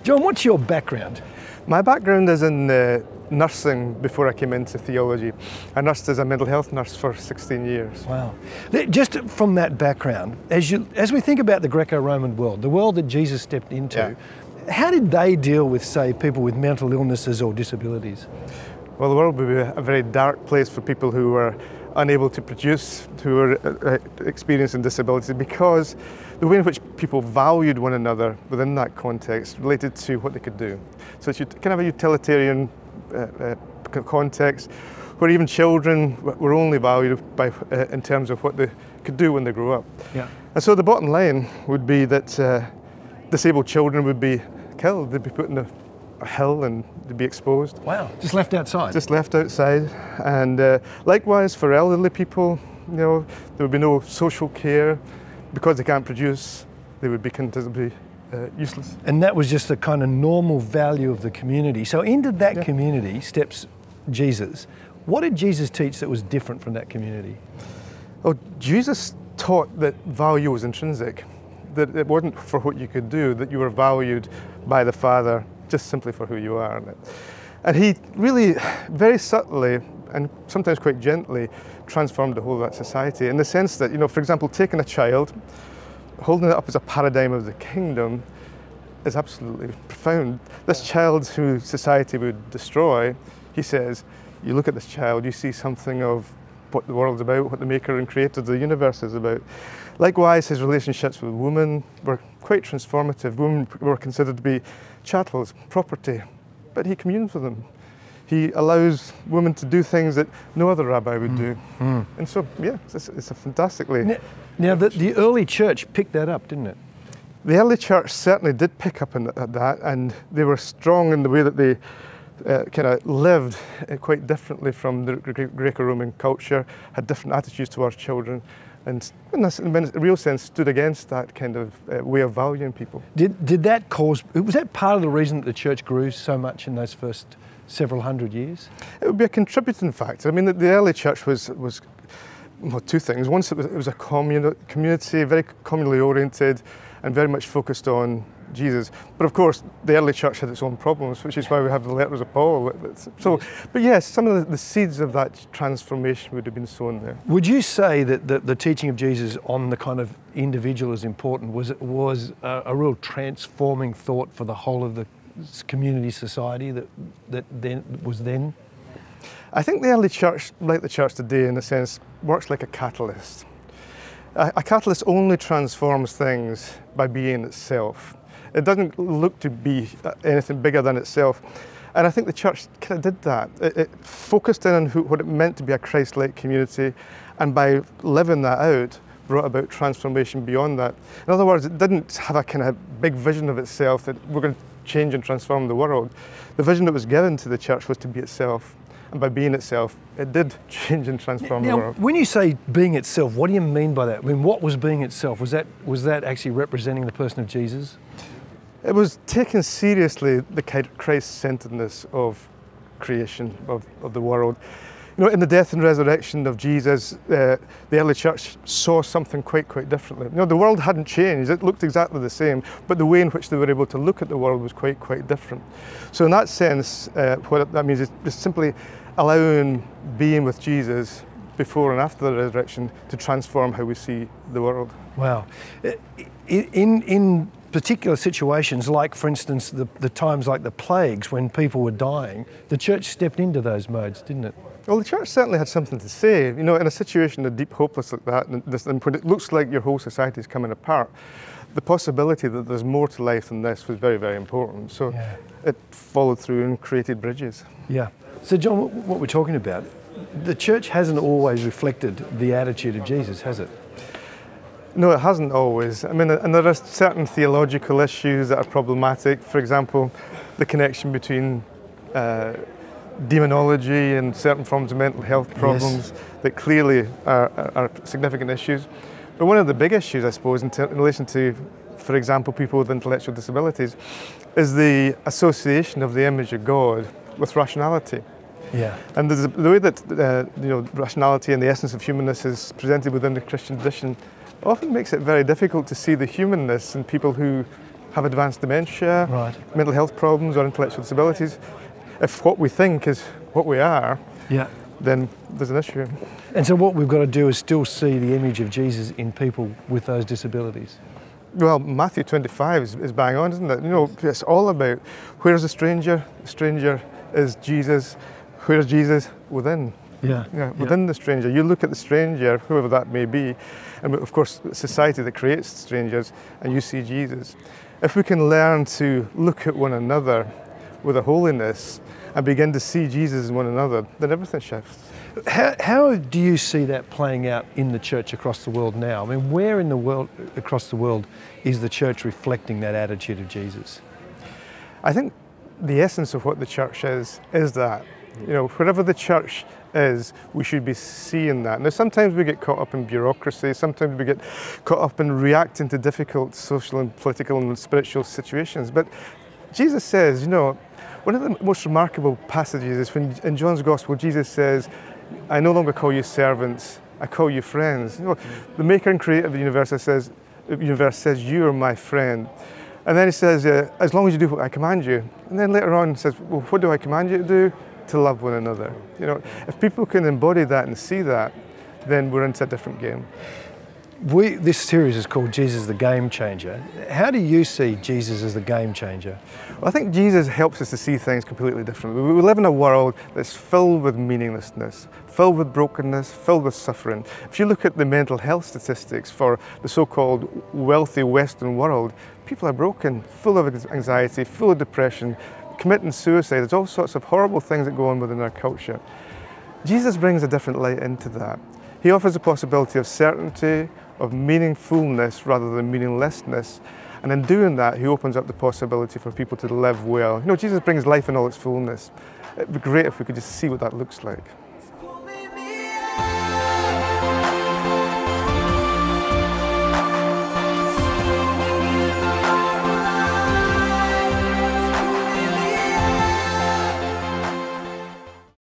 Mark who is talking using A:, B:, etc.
A: John, what's your background?
B: My background is in nursing before I came into theology. I nursed as a mental health nurse for 16 years.
A: Wow. Just from that background, as we think about the Greco-Roman world, the world that Jesus stepped into, how did they deal with, say, people with mental illnesses or disabilities?
B: Well, the world would be a very dark place for people who were unable to produce, who were experiencing disability, because the way in which people valued one another within that context related to what they could do. So it's kind of a utilitarian context where even children were only valued in terms of what they could do when they grew up.
A: Yeah.
B: And so the bottom line would be that disabled children would be killed. They'd be put in a hill and they'd be exposed.
A: Wow, just left outside?
B: Just left outside. And likewise for elderly people, there would be no social care. Because they can't produce, they would be considerably useless.
A: And that was just the kind of normal value of the community. So into that community steps Jesus. What did Jesus teach that was different from that community?
B: Well, Jesus taught that value was intrinsic, that it wasn't for what you could do, that you were valued by the Father just simply for who you are. And he really, very subtly, and sometimes quite gently, transformed the whole of that society in the sense that, for example, taking a child, holding it up as a paradigm of the kingdom is absolutely profound. This child who society would destroy, he says, you look at this child, you see something of what the world's about, what the maker and creator of the universe is about. Likewise, his relationships with women were quite transformative. Women were considered to be chattels, property, but he communes with them. He allows women to do things that no other rabbi would do. And so, it's a fantastically...
A: Now, the early church picked that up, didn't it?
B: The early church certainly did pick up on that, and they were strong in the way that they kind of lived quite differently from the Greco-Roman culture, had different attitudes towards children, and in a real sense stood against that kind of way of valuing people.
A: Did that cause... Was that part of the reason that the church grew so much in those first several hundred years?
B: It would be a contributing factor. I mean, the early church was well, two things. One, it was a community, very communally oriented and very much focused on Jesus. But of course, the early church had its own problems, which is why we have the letters of Paul. So, but yes, some of the seeds of that transformation would have been sown there.
A: Would you say that the teaching of Jesus on the kind of individual is important? Was a real transforming thought for the whole of the community society that then was then?
B: I think the early church, like the church today in a sense, works like a catalyst. A catalyst only transforms things by being itself. It doesn't look to be anything bigger than itself. And I think the church kind of did that. It focused in on what it meant to be a Christ-like community, and by living that out, brought about transformation beyond that. In other words, it didn't have a kind of big vision of itself that we're going to change and transform the world. The vision that was given to the church was to be itself. And by being itself, it did change and transform the world.
A: When you say being itself, what do you mean by that? I mean, what was being itself? Was that actually representing the person of Jesus?
B: It was taking seriously the Christ-centeredness of creation, of the world. In the death and resurrection of Jesus, the early church saw something quite differently. The world hadn't changed, it looked exactly the same, but the way in which they were able to look at the world was quite different. So in that sense, what that means is just simply allowing being with Jesus before and after the resurrection to transform how we see the world.
A: Wow. In particular situations, like for instance the times like the plagues when people were dying, the church stepped into those modes, didn't it?
B: Well, the church certainly had something to say. In a situation of deep hopelessness like that, and when it looks like your whole society is coming apart, the possibility that there's more to life than this was very important. So it followed through and created bridges.
A: Yeah. So John, what we're talking about, the church hasn't always reflected the attitude of Jesus, has it?
B: No, it hasn't always. I mean, and there are certain theological issues that are problematic. For example, the connection between demonology and certain forms of mental health problems that clearly are significant issues. But one of the big issues, I suppose, in relation to, for example, people with intellectual disabilities, is the association of the image of God with rationality.
A: Yeah.
B: And the way that rationality and the essence of humanness is presented within the Christian tradition often makes it very difficult to see the humanness in people who have advanced dementia,
A: Right.
B: mental health problems or intellectual disabilities. If what we think is what we are,
A: Yeah.
B: then there's an issue.
A: And so what we've got to do is still see the image of Jesus in people with those disabilities.
B: Well, Matthew 25 is bang on, isn't it? You know, it's all about where's the stranger? The stranger is Jesus. Where's Jesus? Within.
A: Yeah.
B: Yeah, within the stranger. You look at the stranger, whoever that may be, and of course, society that creates strangers, and you see Jesus. If we can learn to look at one another with a holiness and begin to see Jesus in one another, then everything shifts.
A: How do you see that playing out in the church across the world now? I mean, where in the world, across the world, is the church reflecting that attitude of Jesus?
B: I think the essence of what the church is that. You know, wherever the church is, we should be seeing that. Now, sometimes we get caught up in bureaucracy, sometimes we get caught up in reacting to difficult social and political and spiritual situations. But Jesus says, you know, one of the most remarkable passages is when in John's Gospel, Jesus says, I no longer call you servants, I call you friends. You know, the maker and creator of the universe says, you are my friend. And then he says, as long as you do what I command you. And then later on he says, well, what do I command you to do? To love one another. You know, if people can embody that and see that, then we're into a different game.
A: This series is called Jesus the Game Changer. How do you see Jesus as the game changer?
B: Well, I think Jesus helps us to see things completely differently. We live in a world that's filled with meaninglessness, filled with brokenness, filled with suffering. If you look at the mental health statistics for the so-called wealthy Western world, people are broken, full of anxiety, full of depression, committing suicide. There's all sorts of horrible things that go on within our culture. Jesus brings a different light into that. He offers the possibility of certainty, of meaningfulness rather than meaninglessness. And in doing that, he opens up the possibility for people to live well. You know, Jesus brings life in all its fullness. It'd be great if we could just see what that looks like.